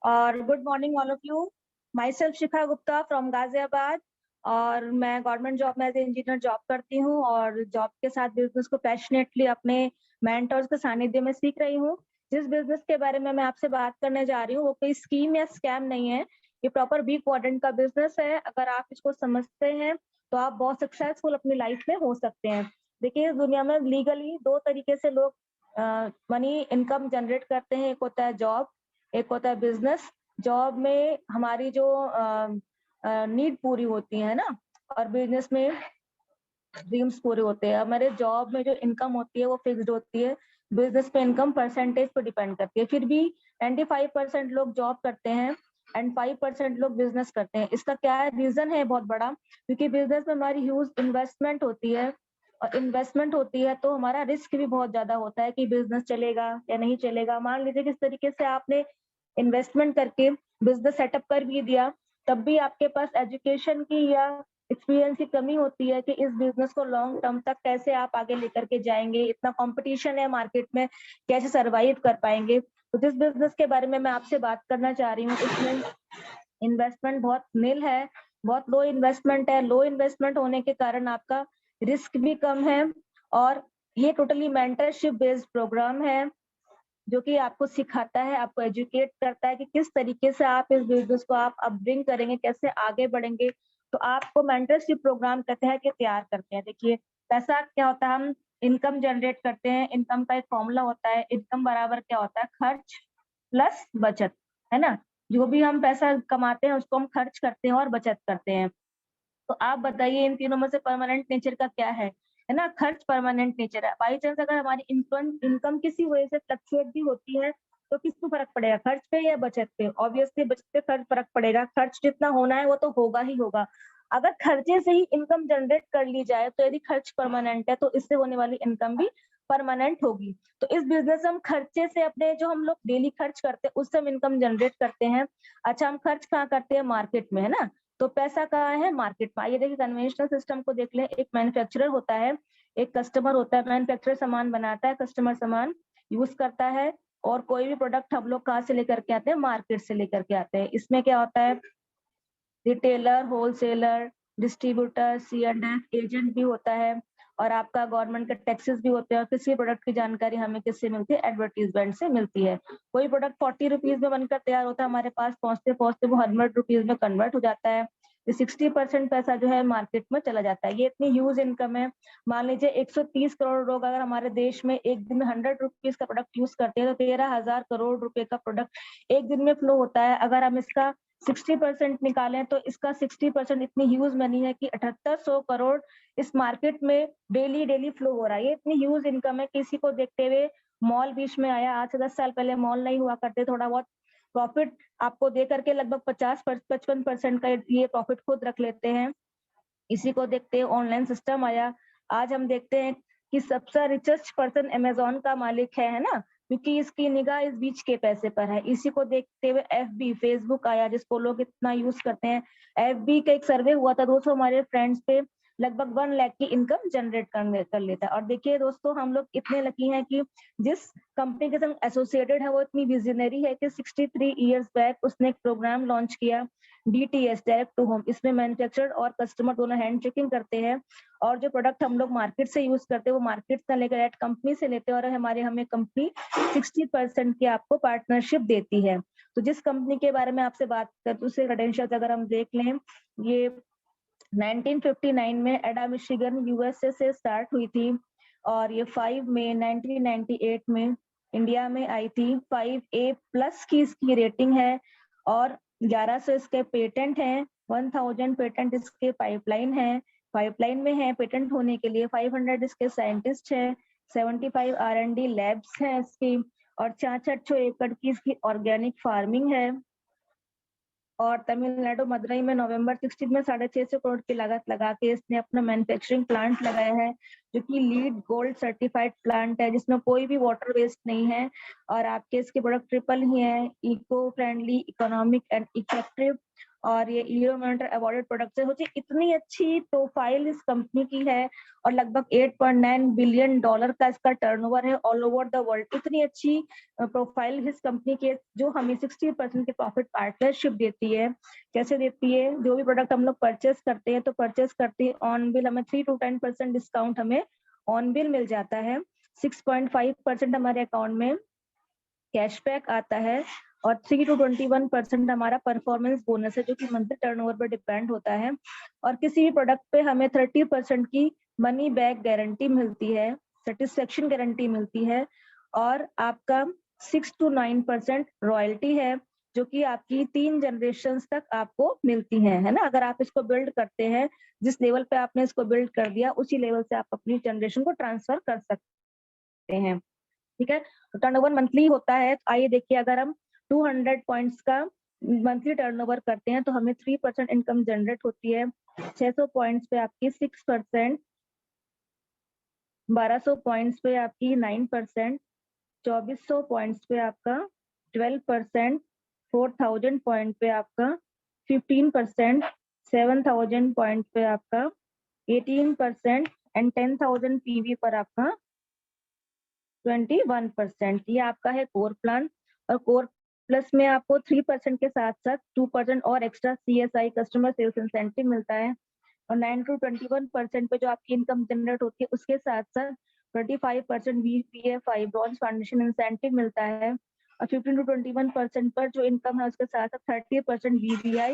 और good morning all of you. My self Shikha Gupta from Ghaziabad. और मैं गवर्नमेंट जॉब में एज इंजीनियर जॉब करती हूँ और जॉब के साथ बिजनेस को पैशनेटली अपने मेंटर्स के सानिध्य में सीख रही हूँ। जिस बिजनेस के बारे में मैं आपसे बात करने जा रही हूँ वो कोई स्कीम या स्कैम नहीं है। ये प्रॉपर बी क्वाड्रेंट का बिजनेस है। अगर आप इसको समझते हैं तो आप बहुत सक्सेसफुल अपनी लाइफ में हो सकते हैं। देखिए, इस दुनिया में लीगली दो तरीके से लोग मनी इनकम जनरेट करते हैं। एक होता है जॉब, एक होता है बिजनेस। जॉब में हमारी जो नीड पूरी होती है ना, और बिजनेस में ड्रीम्स पूरे होते हैं। हमारे जॉब में जो इनकम होती है वो फिक्स्ड होती है, बिजनेस पे इनकम परसेंटेज पे डिपेंड करती है। फिर भी 95% लोग जॉब करते हैं एंड 5% लोग बिजनेस करते हैं। इसका क्या है, रीजन है बहुत बड़ा, क्योंकि बिजनेस में हमारी ह्यूज इन्वेस्टमेंट होती है, और इन्वेस्टमेंट होती है तो हमारा रिस्क भी बहुत ज्यादा होता है कि बिजनेस चलेगा या नहीं चलेगा। मान लीजिए किस तरीके से आपने इन्वेस्टमेंट करके बिजनेस सेटअप कर भी दिया, तब भी आपके पास एजुकेशन की या एक्सपीरियंस की कमी होती है कि इस बिजनेस को लॉन्ग टर्म तक कैसे आप आगे लेकर के जाएंगे, इतना कंपटीशन है मार्केट में, कैसे सरवाइव कर पाएंगे। तो जिस बिजनेस के बारे में मैं आपसे बात करना चाह रही हूँ इसमें इन्वेस्टमेंट बहुत नील है, बहुत लो इन्वेस्टमेंट है। लो इन्वेस्टमेंट होने के कारण आपका रिस्क भी कम है, और ये टोटली मेंटरशिप बेस्ड प्रोग्राम है जो कि आपको सिखाता है, आपको एजुकेट करता है कि किस तरीके से आप इस बिजनेस को आप अपब्रिंग करेंगे, कैसे आगे बढ़ेंगे। तो आपको मेंटरशिप प्रोग्राम कहते हैं कि तैयार करते हैं। देखिए, पैसा क्या होता है, हम इनकम जनरेट करते हैं। इनकम का एक फॉर्मूला होता है, इनकम बराबर क्या होता है, खर्च प्लस बचत, है ना। जो भी हम पैसा कमाते हैं उसको हम खर्च करते हैं और बचत करते हैं। तो आप बताइए इन तीनों में से परमानेंट नेचर का क्या है ना। खर्च परमानेंट नेचर है। बाई चांस अगर हमारी इनकम इनकम किसी वजह से फ्लक्चुएट भी होती है तो किस पे फर्क पड़ेगा, खर्च पे या बचत पे? ऑब्वियसली बचत पे फर्क पड़ेगा। खर्च जितना होना है वो तो होगा ही होगा। अगर खर्चे से ही इनकम जनरेट कर ली जाए तो यदि खर्च परमानेंट है तो इससे होने वाली इनकम भी परमानेंट होगी। तो इस बिजनेस में हम खर्चे से अपने जो हम लोग डेली खर्च करते हैं उससे हम इनकम जनरेट करते हैं। अच्छा, हम खर्च कहाँ करते हैं, मार्केट में, है ना। तो पैसा कहाँ है, मार्केट में। आइए देखिए, कन्वेंशनल सिस्टम को देख लें। एक मैन्युफैक्चरर होता है, एक कस्टमर होता है। मैन्युफैक्चरर सामान बनाता है, कस्टमर सामान यूज करता है। और कोई भी प्रोडक्ट हम लोग कहाँ से लेकर के आते हैं, मार्केट से लेकर के आते हैं। इसमें क्या होता है, retailer, wholesaler, distributor, C&F agent भी होता है, और आपका गवर्नमेंट के टैक्सेस भी होते हैं। और किसी प्रोडक्ट की जानकारी हमें किससे मिलती है, एडवर्टीजमेंट से मिलती है। कोई प्रोडक्ट 40 रुपीज में बनकर तैयार होता है, हमारे पास पहुंचते पहुंचते वो 100 रुपीज में कन्वर्ट हो जाता है। 60% पैसा जो है मार्केट में चला जाता है। ये इतनी ह्यूज इनकम है। मान लीजिए 130 करोड़ लोग अगर हमारे देश में एक दिन में 100 रुपीज का प्रोडक्ट यूज करते हैं तो 13,000 करोड़ रुपए का प्रोडक्ट एक दिन में फ्लो होता है। अगर हम इसका 60% निकालें तो इसका 60% इतनी ह्यूज मनी है कि 7800 करोड़ इस मार्केट में डेली डेली फ्लो हो रहा है। ये इतनी ह्यूज इनकम है। किसी को देखते हुए मॉल बीच में आया, आज से 10 साल पहले मॉल नहीं हुआ करते, थोड़ा बहुत प्रॉफिट आपको दे करके लगभग 50-55% का ये प्रॉफिट खुद रख लेते हैं। इसी को देखते हुए ऑनलाइन सिस्टम आया। आज हम देखते हैं कि सबसे रिचेस्ट पर्सन अमेजोन का मालिक है ना, क्योंकि इसकी निगाह इस बीच के पैसे पर है। इसी को देखते हुए FB फेसबुक आया, जिसको लोग इतना यूज करते हैं। FB का एक सर्वे हुआ था दोस्तों, हमारे फ्रेंड्स पे लगभग 1 लाख की इनकम जनरेट कर लेता है। और देखिए दोस्तों, हम लोग इतने लकी हैं कि जिस कंपनी के संग एसोसिएटेड है वो इतनी विजनरी है कि 63 इयर्स बैक उसने एक प्रोग्राम लॉन्च किया, DTS, डायरेक्ट टू होम। इसमें मैन्युफैक्चरर और कस्टमर दोनों हैंड चेकिंग करते हैं, और जो प्रोडक्ट हम लोग मार्केट से यूज करते हैं वो मार्केट से लेकर डायरेक्ट कंपनी से लेते हैं, और हमें कंपनी 60% की आपको पार्टनरशिप देती है। तो जिस कंपनी के बारे में आपसे बात करते हैं उससे क्रेडेंशियल्स अगर हम देख लें, ये 1959 में एडा मिशिगन USA से स्टार्ट हुई थी, और ये 5 मई 1998 में इंडिया में आई थी। 5A+ की इसकी रेटिंग है, और 1100 इसके पेटेंट हैं। 1000 पेटेंट इसके पाइपलाइन में है पेटेंट होने के लिए। 500 इसके साइंटिस्ट हैं। 75 R&D लैब्स हैं इसकी, और 66 एकड़ की इसकी ऑर्गेनिक फार्मिंग है। और तमिलनाडु मदुरई में नवंबर 16 में 650 करोड़ की लागत लगा के इसने अपना मैन्युफैक्चरिंग प्लांट लगाया है, जो कि लीड गोल्ड सर्टिफाइड प्लांट है, जिसमें कोई भी वाटर वेस्ट नहीं है। और आपके इसके प्रोडक्ट ट्रिपल ही है, eco friendly, economic and effective. और ये यूरोमॉनिटर अवॉर्डेड प्रोडक्ट है। इतनी अच्छी प्रोफाइल इस कंपनी की है और लगभग $8.9 बिलियन का इसका टर्नओवर है ऑल ओवर द वर्ल्ड। इतनी अच्छी प्रोफाइल इस कंपनी के जो हमें 60% के प्रॉफिट पार्टनरशिप देती है। कैसे देती है? जो भी प्रोडक्ट हम लोग परचेस करते हैं तो परचेस करते हैं ऑन बिल हमें 3 to 10% डिस्काउंट हमें ऑन बिल मिल जाता है। 6.5% हमारे अकाउंट में कैशबैक आता है और 3 to 21% हमारा परफॉर्मेंस बोनस है जो कि मंथली टर्नओवर पर डिपेंड होता है। और किसी भी प्रोडक्ट पे हमें 30% की मनी बैक गारंटी मिलती है, सेटिस्फेक्शन गारंटी मिलती है और आपका 6 to 9% रॉयल्टी है जो कि आपकी 3 जनरेशन तक आपको मिलती है ना। अगर आप इसको बिल्ड करते हैं, जिस लेवल पे आपने इसको बिल्ड कर दिया उसी लेवल से आप अपनी जनरेशन को ट्रांसफर कर सकते हैं। ठीक है, तो टर्नओवर मंथली होता है। आइए देखिए, अगर हम 200 पॉइंट्स का मंथली टर्नओवर करते हैं तो हमें 3% इनकम जनरेट होती है। 600 पॉइंट्स पे आपकी 6%, 1200 पॉइंट्स पे आपकी 9%, 2400 पॉइंट्स पे आपका 12%, 4000 पॉइंट पे आपका 15%, 7000 पॉइंट पे आपका 18% एंड 10,000 पीवी पर आपका 21%। ये आपका है कोर प्लान। और कोर प्लस में आपको 3% के साथ साथ 2% और extra CSI customer sales incentive मिलता है। और 9 to 21% पे जो आपकी इनकम जनरेट होती है उसके साथ साथ 25% VPFI ब्रॉन्ज फाउंडेशन इंसेंटिव मिलता है। और 15 to 21% पर जो इनकम है उसके साथ साथ 30% VBI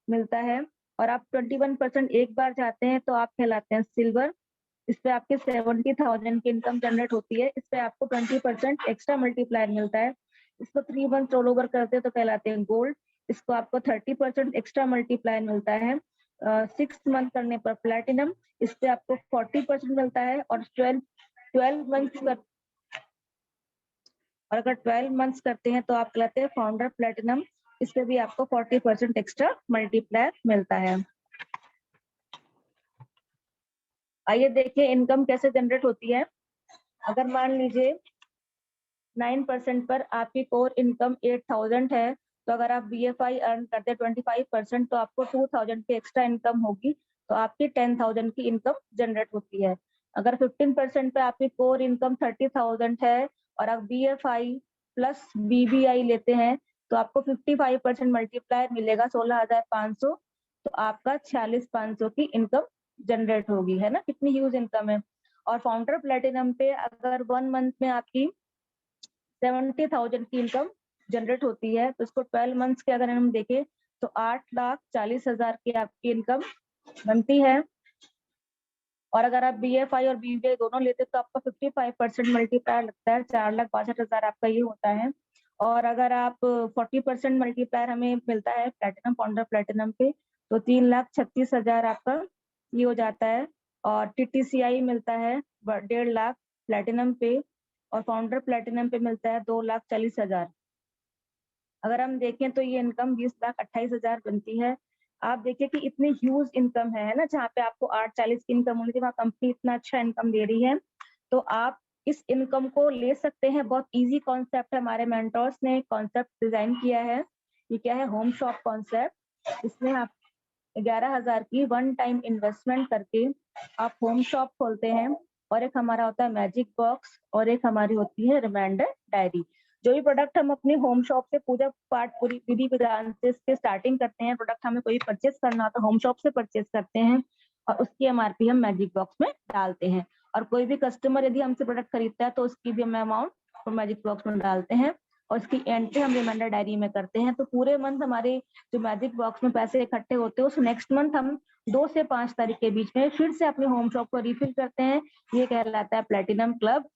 मिलता है। और आप 21% एक बार जाते हैं तो आप कहलाते हैं सिल्वर। इस पे आपके 70,000 की इनकम जनरेट होती है। इस पे आपको 20% एक्स्ट्रा मल्टीप्लायर मिलता है। इसको 3 मंथ रोल ओवर करते हैं तो कहलाते हैं गोल्ड। इसको आपको 30% एक्स्ट्रा मल्टीप्लायर मिलता है। 6 मंथ करने पर प्लेटिनम, इस पे आपको 40% मिलता है। और 12 मंथ्स कर और अगर 12 मंथ्स करते हैं तो आप कहलाते हैं फाउंडर प्लेटिनम। इस पे भी आपको 40% एक्स्ट्रा मल्टीप्लायर मिलता है। आइए देखिए इनकम कैसे जनरेट होती है। अगर मान लीजिए 9% पर आपकी कोर इनकम 8,000 है, तो अगर आप BFI अर्न करते हैं 25% तो आपको 2,000 की एक्स्ट्रा इनकम होगी, तो आपकी 10,000 की इनकम जनरेट होती है। अगर 15% पे आपकी कोर इनकम 30,000 है और आप BFI प्लस BBI लेते हैं तो आपको 55% मल्टीप्लायर मिलेगा 16,500, तो आपका 46,500 की इनकम जनरेट होगी, है ना। कितनी ह्यूज इनकम है। और फाउंडर प्लेटिनम पे अगर 1 मंथ में आपकी 70,000 की इनकम जनरेट होती है तो इसको 12 मंथ्स के अगर हम देखें तो 8,40,000 की आपकी इनकम बनती है। और अगर आप BFI और BBI दोनों लेते तो आपका 55% मल्टीप्लायर लगता है, 4,62,000 आपका ये होता है। और अगर आप 40% मल्टीप्लायर हमें मिलता है प्लेटिनम फाउंडर प्लेटिनम पे तो 3,36,000 आपका ये हो जाता है। और TTCI मिलता है 1.5 लाख प्लेटिनम पे और फाउंडर प्लेटिनम पे मिलता है 2,40,000। अगर हम देखें तो ये इनकम 20,28,000 बनती है। आप देखिए कि इतनी ह्यूज इनकम है ना, जहाँ पे आपको 8,40 की इनकम होनी थी वहाँ कंपनी इतना अच्छा इनकम दे रही है। तो आप इस इनकम को ले सकते हैं। बहुत इजी कॉन्सेप्ट है, हमारे मेंटोर्स ने कॉन्सेप्ट डिजाइन किया है। ये क्या है? Home shop concept. इसमें आप 11,000 की वन टाइम इन्वेस्टमेंट करके आप होम शॉप खोलते हैं। और एक हमारा होता है मैजिक बॉक्स और एक हमारी होती है रिमाइंडर डायरी। जो भी प्रोडक्ट हम अपने होम शॉप से पूजा पाठ पूरी विधि विधान से इसके स्टार्टिंग करते हैं, प्रोडक्ट हमें कोई परचेस करना हो तो होम शॉप से परचेस करते हैं और उसकी MRP हम मैजिक बॉक्स में डालते हैं। और कोई भी कस्टमर यदि हमसे प्रोडक्ट खरीदता है तो उसकी भी हम अमाउंट मैजिक बॉक्स में डालते हैं और उसकी एंट्री हम रिमाइंडर डायरी में करते हैं। तो पूरे मंथ हमारे जो मैजिक बॉक्स में पैसे इकट्ठे होते हैं उस नेक्स्ट मंथ हम 2 से 5 तारीख के बीच में फिर से अपने होम शॉप को रिफिल करते हैं। ये कहलाता है प्लेटिनम क्लब।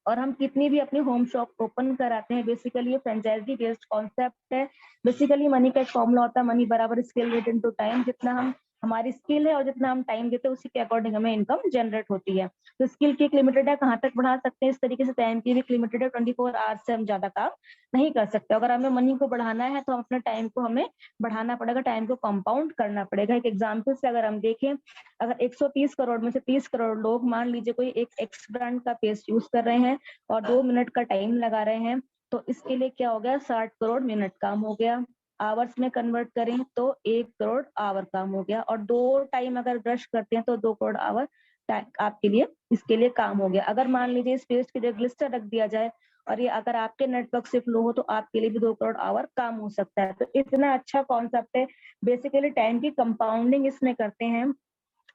और हम कितनी भी अपनी होम शॉप ओपन कराते हैं, बेसिकली ये फ्रेंचाइजी बेस्ड कॉन्सेप्ट है। बेसिकली मनी का एक फॉर्मूला होता है, मनी बराबर स्किल रेट इनटू टाइम। जितना हम हमारी स्किल है और जितना हम टाइम देते हैं उसी के अकॉर्डिंग हमें इनकम जनरेट होती है। तो स्किल की एक लिमिटेड है, कहाँ तक बढ़ा सकते हैं, इस तरीके से टाइम की भी लिमिटेड है। 24 आवर्स से हम ज्यादा काम नहीं कर सकते। अगर हमें मनी को बढ़ाना है तो हम अपने टाइम को हमें बढ़ाना पड़ेगा, टाइम को कंपाउंड करना पड़ेगा। एक एग्जाम्पल से अगर हम देखें, अगर 130 करोड़ में से 30 करोड़ लोग मान लीजिए कोई एक एक्स ब्रांड का पेस्ट यूज कर रहे हैं और 2 मिनट का टाइम लगा रहे हैं, तो इसके लिए क्या हो गया? 60 करोड़ मिनट काम हो गया। आवर्स में कन्वर्ट करें तो 1 करोड़ आवर काम हो गया, और 2 टाइम अगर ब्रश करते हैं तो 2 करोड़ आवर आपके लिए इसके लिए काम हो गया। अगर मान लीजिए इस पेस्ट की जगह ग्लिस्टर रख दिया जाए और ये अगर आपके नेटवर्क से फ्लो हो तो आपके लिए भी 2 करोड़ आवर काम हो सकता है। तो इतना अच्छा कॉन्सेप्ट है। बेसिकली टाइम की कंपाउंडिंग इसमें करते हैं,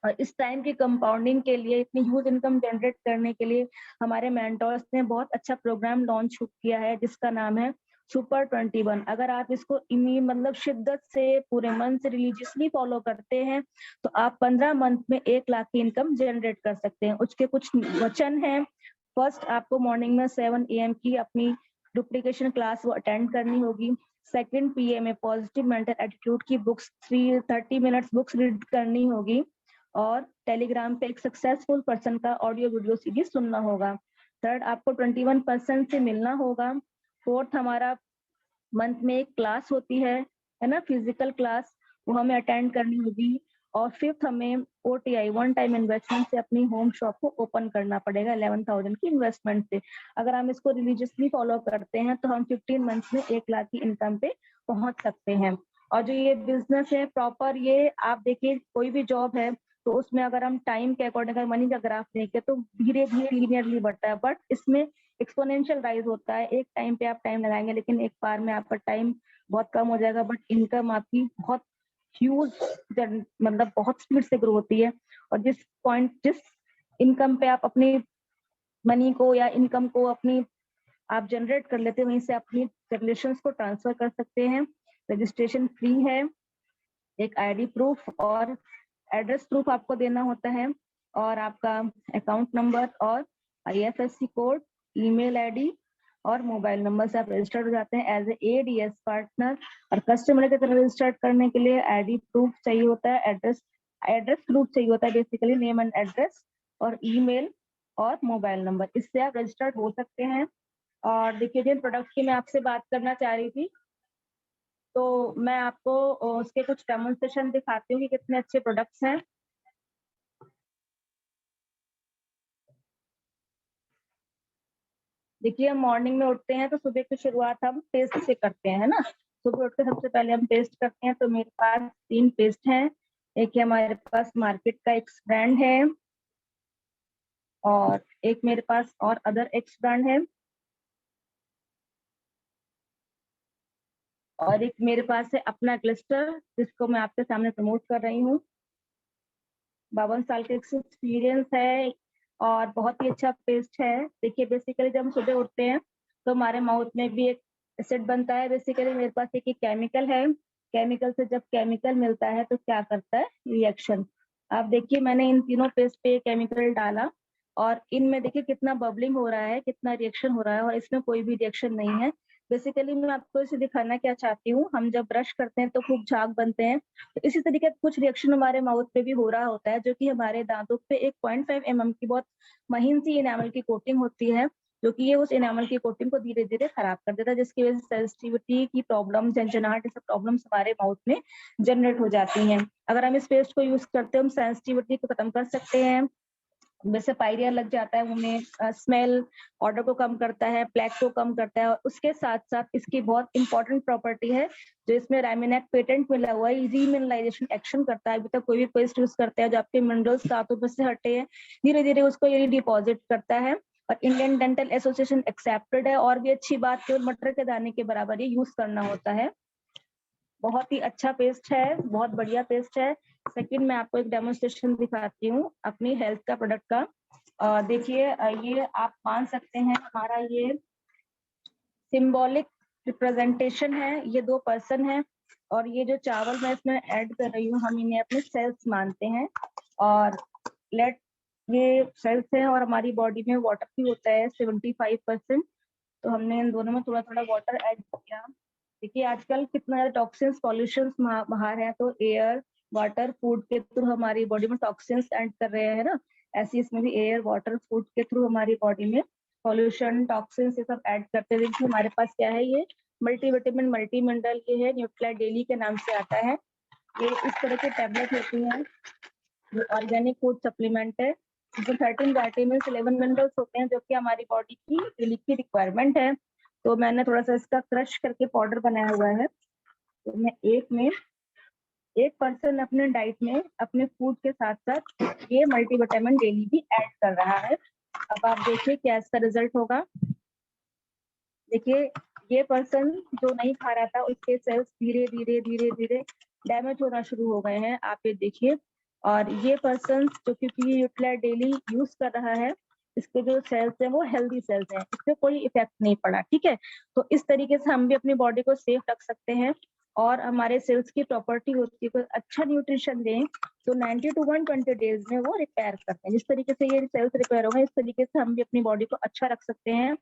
और इस टाइम की कंपाउंडिंग के लिए, इतनी ह्यूज इनकम जनरेट करने के लिए हमारे मेंटोर्स ने बहुत अच्छा प्रोग्राम लॉन्च किया है जिसका नाम है सुपर 21। अगर आप इसको मतलब शिद्दत से पूरे मन से रिलीजियसली फॉलो करते हैं तो आप 15 मंथ में 1 लाख की इनकम जनरेट कर सकते हैं। उसके कुछ वचन हैं। फर्स्ट, आपको मॉर्निंग में 7 AM की अपनी डुप्लीकेशन क्लास वो अटेंड करनी होगी। सेकेंड, PM में पॉजिटिव मेंटल एटीट्यूड की बुक्स 30 मिनट्स बुक्स रीड करनी होगी, और टेलीग्राम पे एक सक्सेसफुल पर्सन का ऑडियो वीडियो सीरीज सुनना होगा। थर्ड, आपको 21% से मिलना होगा। फोर्थ, हमारा मंथ में एक क्लास होती है ना, फिजिकल क्लास, वो हमें अटेंड करनी होगी। और फिफ्थ, हमें OTI वन टाइम इन्वेस्टमेंट से अपनी होम शॉप को ओपन करना पड़ेगा 11,000 की इन्वेस्टमेंट से। अगर हम इसको रिलीजियसली फॉलो करते हैं तो हम 15 मंथ्स में 1 लाख की इनकम पे पहुंच सकते हैं। और जो ये बिजनेस है प्रॉपर, ये आप देखिए कोई भी जॉब है तो उसमें अगर हम टाइम के अकॉर्डिंग अगर मनी का ग्राफ देखें तो धीरे धीरे लीनियरली बढ़ता है, बट इसमें एक्सपोनेंशियल राइज होता है। एक टाइम पे आप टाइम लगाएंगे लेकिन एक बार में आपका टाइम बहुत कम हो जाएगा, बट इनकम आपकी बहुत ह्यूज मतलब बहुत स्पीड से ग्रो होती है। और जिस इनकम पे आप अपनी मनी को या इनकम को अपनी आप जनरेट कर लेते हैं, वहीं से अपनी रिलेशंस को ट्रांसफर कर सकते हैं। रजिस्ट्रेशन फ्री है। एक आईडी प्रूफ और एड्रेस प्रूफ आपको देना होता है, और आपका अकाउंट नंबर और IFSC कोड, ईमेल आईडी और मोबाइल नंबर से आप रजिस्टर्ड हो जाते हैं एज ए ADS पार्टनर। और कस्टमर की तरह रजिस्टर्ड करने के लिए आईडी प्रूफ चाहिए होता है, एड्रेस प्रूफ चाहिए होता है, बेसिकली नेम एंड एड्रेस और ईमेल और मोबाइल नंबर, इससे आप रजिस्टर्ड हो सकते हैं। और देखिए जिन प्रोडक्ट की मैं आपसे बात करना चाह रही थी, तो मैं आपको उसके कुछ डेमोन्स्ट्रेशन दिखाती हूँ कि कितने अच्छे प्रोडक्ट्स हैं। देखिए हम मॉर्निंग में उठते हैं तो सुबह की शुरुआत हम पेस्ट से करते हैं, है ना। सुबह उठ के सबसे पहले हम पेस्ट करते हैं। तो मेरे पास 3 पेस्ट हैं। एक है हमारे पास मार्केट का एक्स ब्रांड है, और एक मेरे पास और अदर एक्स ब्रांड है, और एक मेरे पास है अपना क्लस्टर जिसको मैं आपके सामने प्रमोट कर रही हूँ। 52 साल का एक्सपीरियंस है और बहुत ही अच्छा पेस्ट है। देखिए बेसिकली जब हम सुबह उठते हैं तो हमारे माउथ में भी एक एसिड बनता है। बेसिकली मेरे पास एक केमिकल है। केमिकल से जब केमिकल मिलता है तो क्या करता है, रिएक्शन। आप देखिए मैंने इन तीनों पेस्ट पे केमिकल डाला और इनमें देखिए कितना बबलिंग हो रहा है, कितना रिएक्शन हो रहा है, और इसमें कोई भी रिएक्शन नहीं है। बेसिकली मैं आपको इसे दिखाना क्या चाहती हूँ, हम जब ब्रश करते हैं तो खूब झाग बनते हैं, तो इसी तरीके कुछ रिएक्शन हमारे माउथ पे भी हो रहा होता है, जो कि हमारे दांतों पे एक 0.5 mm की बहुत महीन सी इनामल की कोटिंग होती है, जो कि ये उस इनामल की कोटिंग को धीरे धीरे खराब कर देता है, जिसकी वजह से सेंसिटिविटी की प्रॉब्लम, झंझनाहट, ये सब प्रॉब्लम्स हमारे माउथ में जनरेट हो जाती हैं। अगर हम इस पेस्ट को यूज करते हैं हम सेंसिटिविटी को खत्म कर सकते हैं। वैसे पायरिया लग जाता है मुंह में, स्मेल ऑर्डर को कम करता है, प्लेक को कम करता है, और उसके साथ साथ इसकी बहुत इंपॉर्टेंट प्रॉपर्टी है जो इसमें रामिनेक पेटेंट मिला हुआ है, रीमिनरलाइजेशन एक्शन करता है। अभी तक कोई भी पेस्ट यूज करते हैं जो आपके मिनरल्स दांतों में से हटे हैं, धीरे धीरे उसको ये डिपॉजिट करता है, और इंडियन डेंटल एसोसिएशन एक्सेप्टेड है। और भी अच्छी बात, केवल मटर के दाने के बराबर ये यूज करना होता है। बहुत ही अच्छा पेस्ट है, बहुत बढ़िया पेस्ट है। सेकंड, मैं आपको एक डेमोन्स्ट्रेशन दिखाती हूँ अपनी हेल्थ का प्रोडक्ट का। देखिए ये आप मान सकते हैं हमारा ये सिंबॉलिक रिप्रेजेंटेशन है। ये 2 पर्सन है, और ये जो चावल मैं इसमें ऐड कर रही हूँ हम इन्हें अपने सेल्स मानते हैं। और लेट ये सेल्स है और हमारी बॉडी में वाटर भी होता है 75%, तो हमने इन दोनों में थोड़ा थोड़ा वाटर ऐड किया। देखिए आजकल कितना ज्यादा टॉक्सिन्स पॉल्यूशन बाहर है, तो एयर वाटर फूड के थ्रू हमारी बॉडी में टॉक्सिन्स एंड कर रहे हैं ना, ऐसे इसमें भी एयर वाटर फूड के थ्रू हमारी बॉडी में पॉल्यूशन टॉक्सिन्स ये सब ऐड करते हैं। देखिए हमारे पास क्या है, ये मल्टीविटामिन मल्टी मिनरल ये है, न्यूट्रिलाइट डेली के नाम से आता है। ये इस तरह की टैबलेट होती है, ये ऑर्गेनिक फूड सप्लीमेंट है, इसमें 13 विटामिन 11 मिनरल्स होते हैं जो कि हमारी बॉडी की डेली की रिक्वायरमेंट है। तो मैंने थोड़ा सा इसका क्रश करके पाउडर बनाया हुआ है, तो मैं एक पर्सन अपने डाइट में अपने फूड के साथ-साथ ये मल्टीविटामिन डेली भी ऐड कर रहा है। अब आप देखिए क्या इसका रिजल्ट होगा। देखिए, ये पर्सन जो नहीं खा रहा था उसके सेल्स धीरे-धीरे डैमेज होना शुरू हो गए हैं, आप ये देखिए। और ये पर्सन जो क्योंकि ये यूटिलाइज़ डेली यूज़ कर रहा है, इसके जो सेल्स हैं वो हेल्दी सेल्स हैं, इसपे कोई इफ़ेक्ट नहीं पड़ा, ठीक है? तो इस तरीके से हम भी अपनी बॉडी को सेफ रख सकते हैं और हमारे सेल्स की प्रॉपर्टी होती है, कोई अच्छा न्यूट्रिशन दें, तो 90 टू 120 डेज़ में वो रिपेयर करते हैं। जिस तरीके से ये सेल्स रिपेयर हो गए, इस तरीके से हम भी अपनी बॉडी को अच्छा रख सकते हैं।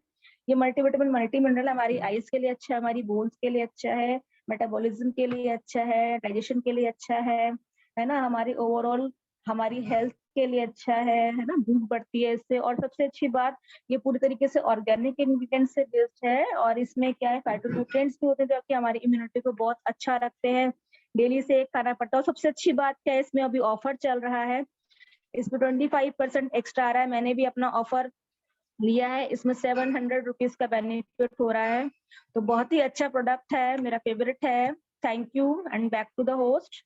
ये मल्टीविटामिन, मल्टी मिनरल हमारी आईज़ के लिए अच्छा है, हमारी बोन्स के लिए अच्छा है, मेटाबॉलिज़्म के लिए अच्छा है, डाइजेशन के लिए अच्छा है ना? हमारी ओवरऑल हमारी हेल्थ के लिए अच्छा है ना? भूख बढ़ती है इससे और सबसे अच्छी बात ये पूरी तरीके से ऑर्गेनिक इंग्रीडिएंट से बेस्ड है और इसमें क्या है फाइटोन्यूट्रिएंट्स भी होते हैं जो कि हमारी इम्यूनिटी को बहुत अच्छा रखते हैं। डेली से एक खाना पड़ता है और सबसे अच्छी बात क्या है इसमें अभी ऑफर चल रहा है, इसमें 25% एक्स्ट्रा आ रहा है। मैंने भी अपना ऑफर लिया है, इसमें 700 रुपीज़ का बेनिफिट हो रहा है। तो बहुत ही अच्छा प्रोडक्ट है, मेरा फेवरेट है। Thank you and back to the host.